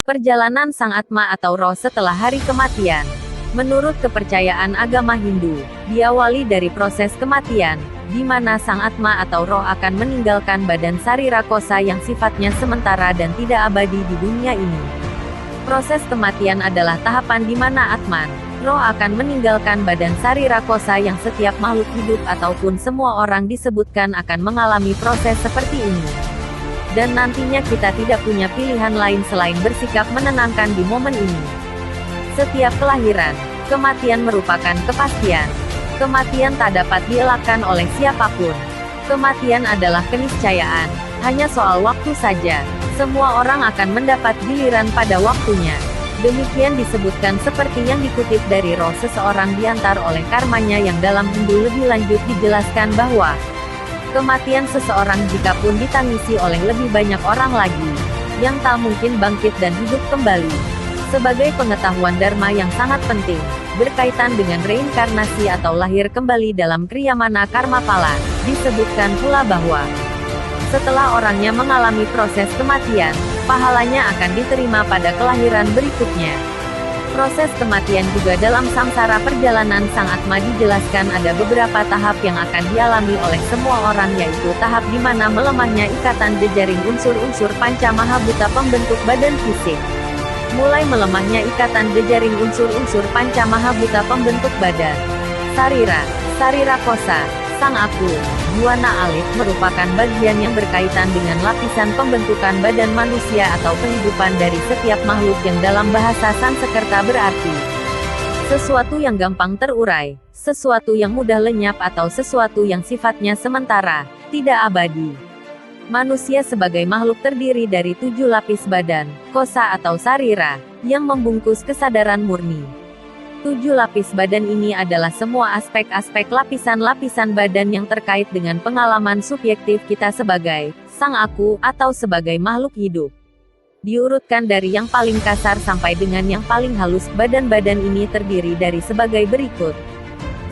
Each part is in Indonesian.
Perjalanan sang Atma atau roh setelah hari kematian. Menurut kepercayaan agama Hindu, diawali dari proses kematian, di mana sang Atma atau roh akan meninggalkan badan sarira kosa yang sifatnya sementara dan tidak abadi di dunia ini. Proses kematian adalah tahapan di mana Atman, roh akan meninggalkan badan sarira kosa yang setiap makhluk hidup ataupun semua orang disebutkan akan mengalami proses seperti ini. Dan nantinya kita tidak punya pilihan lain selain bersikap menenangkan di momen ini. Setiap kelahiran, kematian merupakan kepastian. Kematian tak dapat dielakkan oleh siapapun. Kematian adalah keniscayaan, hanya soal waktu saja. Semua orang akan mendapat giliran pada waktunya. Demikian disebutkan seperti yang dikutip dari roh seseorang diantar oleh karmanya yang dalam Hindu lebih lanjut dijelaskan bahwa kematian seseorang jikapun ditangisi oleh lebih banyak orang lagi, yang tak mungkin bangkit dan hidup kembali. Sebagai pengetahuan dharma yang sangat penting, berkaitan dengan reinkarnasi atau lahir kembali dalam kriyamana karma pala, disebutkan pula bahwa setelah orangnya mengalami proses kematian, pahalanya akan diterima pada kelahiran berikutnya. Proses kematian juga dalam samsara perjalanan sang Atma dijelaskan ada beberapa tahap yang akan dialami oleh semua orang, yaitu tahap di mana melemahnya ikatan jejaring unsur-unsur panca mahabhuta pembentuk badan fisik. Mulai melemahnya ikatan jejaring unsur-unsur panca mahabhuta pembentuk badan. Sarira kosa, sang aku, buana alit merupakan bagian yang berkaitan dengan lapisan pembentukan badan manusia atau kehidupan dari setiap makhluk yang dalam bahasa Sanskerta berarti sesuatu yang gampang terurai, sesuatu yang mudah lenyap atau sesuatu yang sifatnya sementara, tidak abadi. Manusia sebagai makhluk terdiri dari 7 lapis badan, kosa atau sarira, yang membungkus kesadaran murni. 7 lapis badan ini adalah semua aspek-aspek lapisan-lapisan badan yang terkait dengan pengalaman subjektif kita sebagai sang aku atau sebagai makhluk hidup. Diurutkan dari yang paling kasar sampai dengan yang paling halus, badan-badan ini terdiri dari sebagai berikut.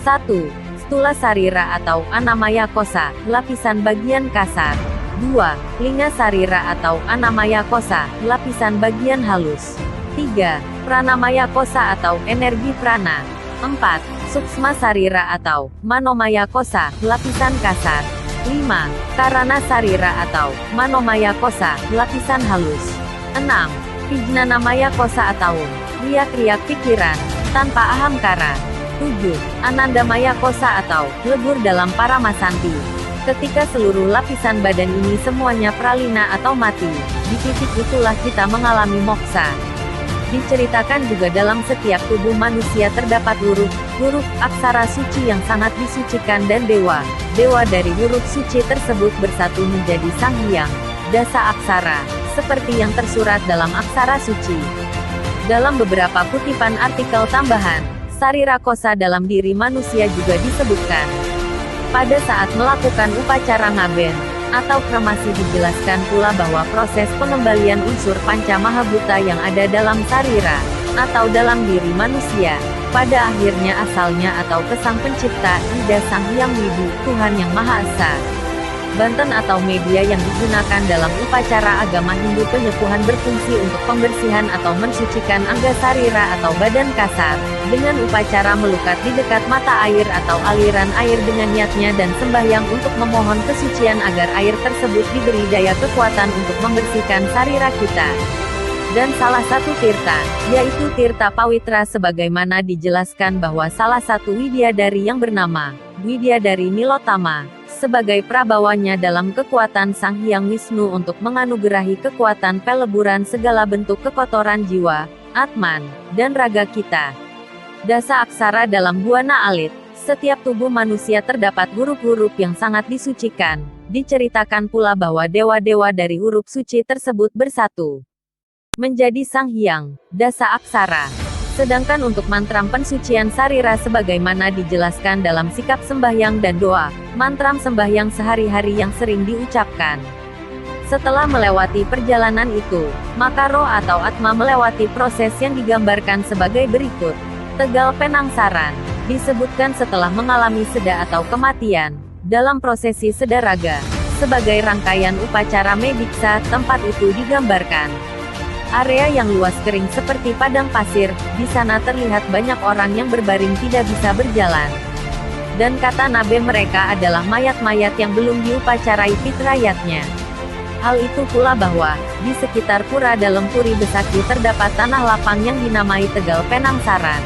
1. Stula sarira atau anamaya kosa, lapisan bagian kasar. 2. Linga sarira atau anamaya kosa, lapisan bagian halus. 3. Pranamaya kosa atau energi prana. 4. Suksma sarira atau manomaya kosa, lapisan kasar. 5. Karana sarira atau manomaya kosa, lapisan halus. 6. Vijnanamaya kosa atau riak-riak pikiran, tanpa ahamkara. 7. Anandamaya kosa atau lebur dalam paramasanti. Ketika seluruh lapisan badan ini semuanya pralina atau mati, di titik itulah kita mengalami moksa. Diceritakan juga dalam setiap tubuh manusia terdapat huruf aksara suci yang sangat disucikan dan dewa dari huruf suci tersebut bersatu menjadi Sang Hyang, dasa aksara, seperti yang tersurat dalam aksara suci. Dalam beberapa kutipan artikel tambahan, sarira kosa dalam diri manusia juga disebutkan. Pada saat melakukan upacara ngaben atau kremasi dijelaskan pula bahwa proses pengembalian unsur panca mahabhuta yang ada dalam sarira atau dalam diri manusia pada akhirnya asalnya atau ke Sang Pencipta, Ida Sang Hyang Wibu, Tuhan Yang Maha Esa. Banten atau media yang digunakan dalam upacara agama Hindu penyepuhan berfungsi untuk pembersihan atau mensucikan angga sarira atau badan kasar, dengan upacara melukat di dekat mata air atau aliran air dengan niatnya dan sembahyang untuk memohon kesucian agar air tersebut diberi daya kekuatan untuk membersihkan sarira kita. Dan salah satu tirta, yaitu tirta pawitra sebagaimana dijelaskan bahwa salah satu Widyadari yang bernama Widyadari Nilotama, sebagai prabawanya dalam kekuatan Sang Hyang Wisnu untuk menganugerahi kekuatan peleburan segala bentuk kekotoran jiwa, Atman, dan raga kita. Dasa aksara dalam buana alit, setiap tubuh manusia terdapat huruf-huruf yang sangat disucikan. Diceritakan pula bahwa dewa-dewa dari huruf suci tersebut bersatu menjadi Sang Hyang, dasa aksara. Sedangkan untuk mantram pensucian sarira sebagaimana dijelaskan dalam sikap sembahyang dan doa, mantram sembahyang sehari-hari yang sering diucapkan. Setelah melewati perjalanan itu, maka roh atau atma melewati proses yang digambarkan sebagai berikut. Tegal penangsaran, disebutkan setelah mengalami seda atau kematian, dalam prosesi seda raga, sebagai rangkaian upacara mediksa, tempat itu digambarkan Area yang luas kering seperti padang pasir, di sana terlihat banyak orang yang berbaring tidak bisa berjalan. Dan kata Nabe mereka adalah mayat-mayat yang belum diupacarai fitrayatnya. Hal itu pula bahwa, di sekitar pura dalam Puri Besaki terdapat tanah lapang yang dinamai Tegal Penangsaran.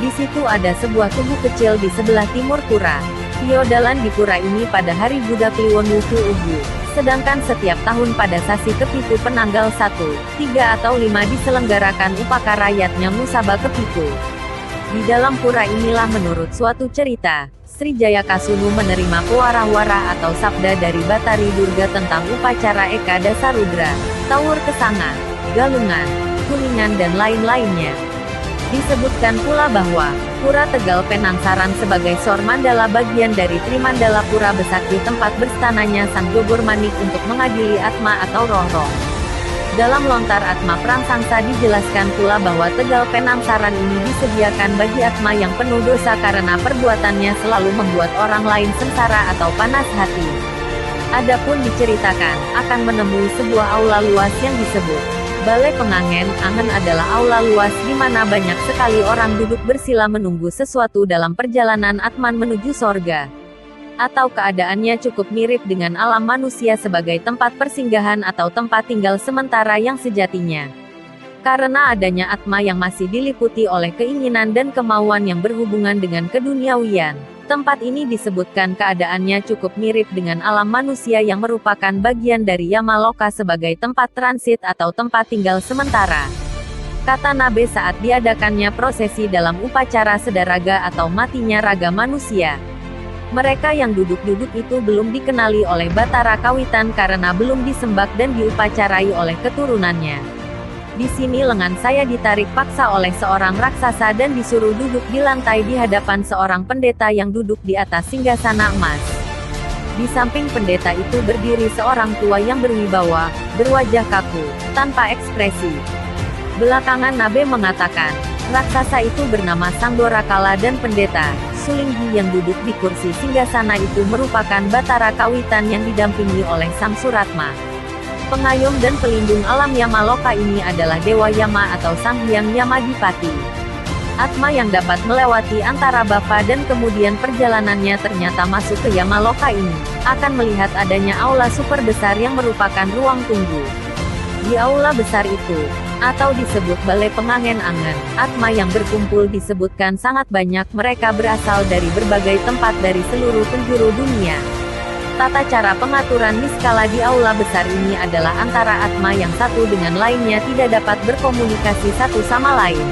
Di situ ada sebuah tugu kecil di sebelah timur pura. Tiodalan di pura ini pada hari Buddha Kliwon Wuku Ugu. Sedangkan setiap tahun pada Sasi Kepitu penanggal 1, 3 atau 5 diselenggarakan upakara yatnya Musaba Kepitu. Di dalam pura inilah menurut suatu cerita, Sri Jayakasunu menerima pewara-wara atau sabda dari Batari Durga tentang upacara Eka Dasarudra, Tawur Kesanga, Galungan, Kuningan dan lain-lainnya. Disebutkan pula bahwa, Pura Tegal Penangsaran sebagai Sor Mandala bagian dari Trimandala Pura Besaki tempat berstananya Sang Jogor Manik untuk mengadili atma atau roh-roh. Dalam lontar Atma Prangsangsa dijelaskan pula bahwa Tegal Penangsaran ini disediakan bagi atma yang penuh dosa karena perbuatannya selalu membuat orang lain sengsara atau panas hati. Adapun diceritakan, akan menemui sebuah aula luas yang disebut Balai Pengangen. Angen adalah aula luas di mana banyak sekali orang duduk bersila menunggu sesuatu dalam perjalanan Atman menuju sorga. Atau keadaannya cukup mirip dengan alam manusia sebagai tempat persinggahan atau tempat tinggal sementara yang sejatinya. Karena adanya atma yang masih diliputi oleh keinginan dan kemauan yang berhubungan dengan keduniawian, tempat ini disebutkan keadaannya cukup mirip dengan alam manusia yang merupakan bagian dari Yamaloka sebagai tempat transit atau tempat tinggal sementara. Kata Nabe saat diadakannya prosesi dalam upacara sedaraga atau matinya raga manusia. Mereka yang duduk-duduk itu belum dikenali oleh Batara Kawitan karena belum disembah dan diupacarai oleh keturunannya. Di sini lengan saya ditarik paksa oleh seorang raksasa dan disuruh duduk di lantai di hadapan seorang pendeta yang duduk di atas singgasana emas. Di samping pendeta itu berdiri seorang tua yang berwibawa, berwajah kaku, tanpa ekspresi. Belakangan Nabe mengatakan, raksasa itu bernama Sangdora Kala dan pendeta Sulinggi yang duduk di kursi singgasana itu merupakan Batara Kawitan yang didampingi oleh Sang Suratma. Pengayom dan pelindung alam Yamaloka ini adalah Dewa Yama atau Sang Hyang Yamadipati. Atma yang dapat melewati antara bapa dan kemudian perjalanannya ternyata masuk ke Yamaloka ini, akan melihat adanya aula super besar yang merupakan ruang tunggu. Di aula besar itu, atau disebut Balai Pengangen-angen, atma yang berkumpul disebutkan sangat banyak. Mereka berasal dari berbagai tempat dari seluruh penjuru dunia. Tata cara pengaturan niskala di aula besar ini adalah antara atma yang satu dengan lainnya tidak dapat berkomunikasi satu sama lain.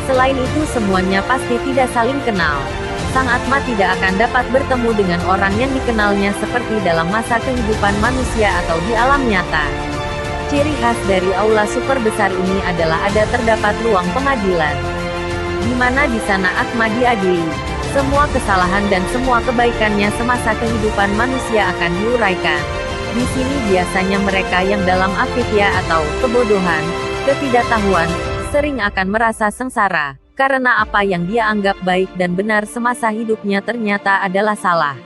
Selain itu semuanya pasti tidak saling kenal. Sang atma tidak akan dapat bertemu dengan orang yang dikenalnya seperti dalam masa kehidupan manusia atau di alam nyata. Ciri khas dari aula super besar ini adalah ada terdapat ruang pengadilan, di mana di sana atma diadili. Semua kesalahan dan semua kebaikannya semasa kehidupan manusia akan diuraikan. Di sini biasanya mereka yang dalam afitya atau kebodohan, ketidaktahuan, sering akan merasa sengsara, karena apa yang dia anggap baik dan benar semasa hidupnya ternyata adalah salah.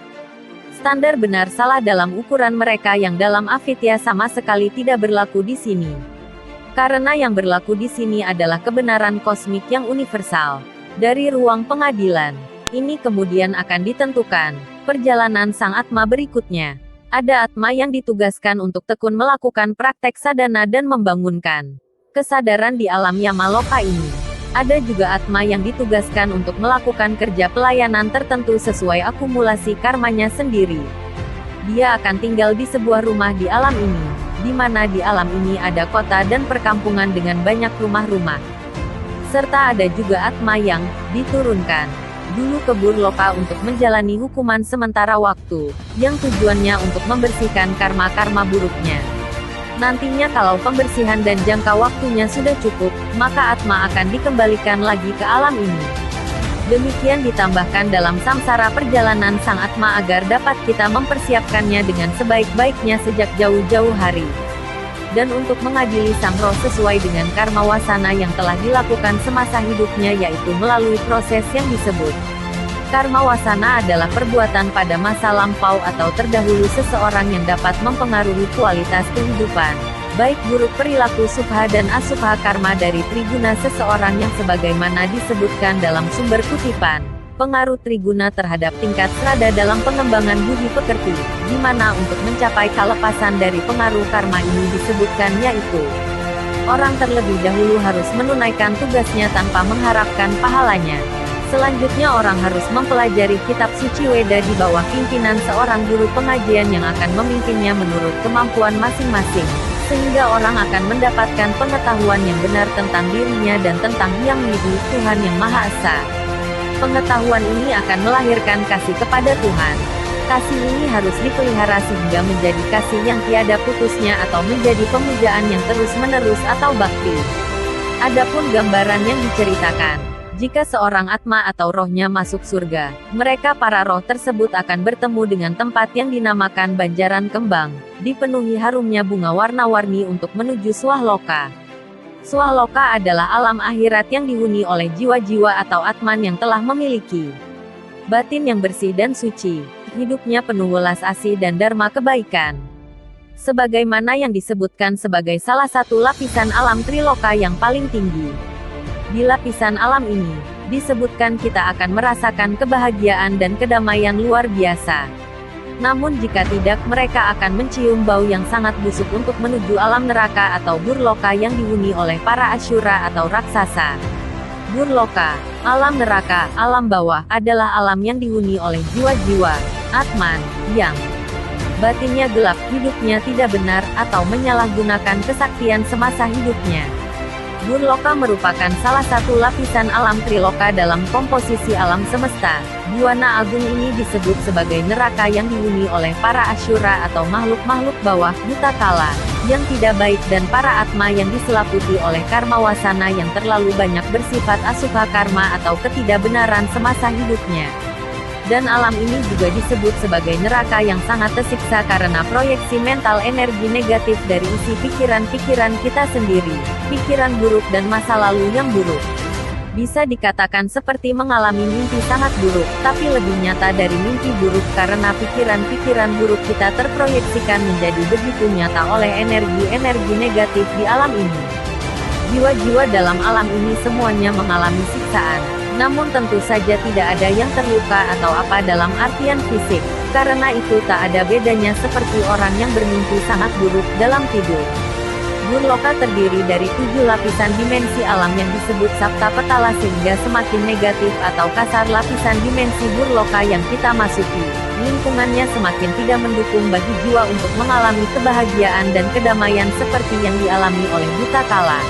Standar benar salah dalam ukuran mereka yang dalam afitya sama sekali tidak berlaku di sini. Karena yang berlaku di sini adalah kebenaran kosmik yang universal. Dari ruang pengadilan, ini kemudian akan ditentukan perjalanan sang atma berikutnya. Ada atma yang ditugaskan untuk tekun melakukan praktek sadhana dan membangunkan kesadaran di alam Yamaloka ini. Ada juga atma yang ditugaskan untuk melakukan kerja pelayanan tertentu sesuai akumulasi karmanya sendiri. Dia akan tinggal di sebuah rumah di alam ini, di mana di alam ini ada kota dan perkampungan dengan banyak rumah-rumah. Serta ada juga atma yang diturunkan dulu ke Burloka untuk menjalani hukuman sementara waktu, yang tujuannya untuk membersihkan karma-karma buruknya. Nantinya kalau pembersihan dan jangka waktunya sudah cukup, maka atma akan dikembalikan lagi ke alam ini. Demikian ditambahkan dalam samsara perjalanan sang atma agar dapat kita mempersiapkannya dengan sebaik-baiknya sejak jauh-jauh hari. Dan untuk mengadili sang roh sesuai dengan karma wasana yang telah dilakukan semasa hidupnya, yaitu melalui proses yang disebut karma wasana adalah perbuatan pada masa lampau atau terdahulu seseorang yang dapat mempengaruhi kualitas kehidupan, baik buruk perilaku subha dan asubha karma dari triguna seseorang yang sebagaimana disebutkan dalam sumber kutipan. Pengaruh triguna terhadap tingkat serada dalam pengembangan budi pekerti, di mana untuk mencapai kelepasan dari pengaruh karma ini disebutkan yaitu orang terlebih dahulu harus menunaikan tugasnya tanpa mengharapkan pahalanya. Selanjutnya orang harus mempelajari kitab suci Weda di bawah pimpinan seorang guru pengajian yang akan memimpinnya menurut kemampuan masing-masing, sehingga orang akan mendapatkan pengetahuan yang benar tentang dirinya dan tentang Yang Widi, Tuhan Yang Maha Esa. Pengetahuan ini akan melahirkan kasih kepada Tuhan. Kasih ini harus dipelihara sehingga menjadi kasih yang tiada putusnya atau menjadi pemujaan yang terus-menerus atau bakti. Adapun gambaran yang diceritakan, jika seorang atma atau rohnya masuk surga, mereka para roh tersebut akan bertemu dengan tempat yang dinamakan Banjaran Kembang, dipenuhi harumnya bunga warna-warni untuk menuju Swahloka. Swahloka adalah alam akhirat yang dihuni oleh jiwa-jiwa atau atman yang telah memiliki batin yang bersih dan suci, hidupnya penuh welas asih dan dharma kebaikan. Sebagaimana yang disebutkan sebagai salah satu lapisan alam Triloka yang paling tinggi. Di lapisan alam ini, disebutkan kita akan merasakan kebahagiaan dan kedamaian luar biasa. Namun jika tidak, mereka akan mencium bau yang sangat busuk untuk menuju alam neraka atau Burloka yang dihuni oleh para asyura atau raksasa. Burloka, alam neraka, alam bawah, adalah alam yang dihuni oleh jiwa-jiwa, atman, yang batinnya gelap, hidupnya tidak benar, atau menyalahgunakan kesaktian semasa hidupnya. Burloka merupakan salah satu lapisan alam Triloka dalam komposisi alam semesta. Buana agung ini disebut sebagai neraka yang dihuni oleh para asyura atau makhluk-makhluk bawah, buta kala, yang tidak baik dan para atma yang diselaputi oleh karma wasana yang terlalu banyak bersifat asubha karma atau ketidakbenaran semasa hidupnya. Dan alam ini juga disebut sebagai neraka yang sangat tersiksa karena proyeksi mental energi negatif dari isi pikiran-pikiran kita sendiri, pikiran buruk dan masa lalu yang buruk. Bisa dikatakan seperti mengalami mimpi sangat buruk, tapi lebih nyata dari mimpi buruk karena pikiran-pikiran buruk kita terproyeksikan menjadi begitu nyata oleh energi-energi negatif di alam ini. Jiwa-jiwa dalam alam ini semuanya mengalami siksaan. Namun tentu saja tidak ada yang terluka atau apa dalam artian fisik, karena itu tak ada bedanya seperti orang yang bermimpi sangat buruk dalam tidur. Burloka terdiri dari 7 lapisan dimensi alam yang disebut Sapta Petala sehingga semakin negatif atau kasar lapisan dimensi Burloka yang kita masuki, lingkungannya semakin tidak mendukung bagi jiwa untuk mengalami kebahagiaan dan kedamaian seperti yang dialami oleh buta kala.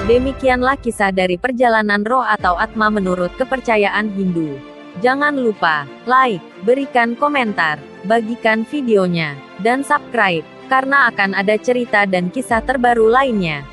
Demikianlah kisah dari perjalanan roh atau atma menurut kepercayaan Hindu. Jangan lupa like, berikan komentar, bagikan videonya, dan subscribe, karena akan ada cerita dan kisah terbaru lainnya.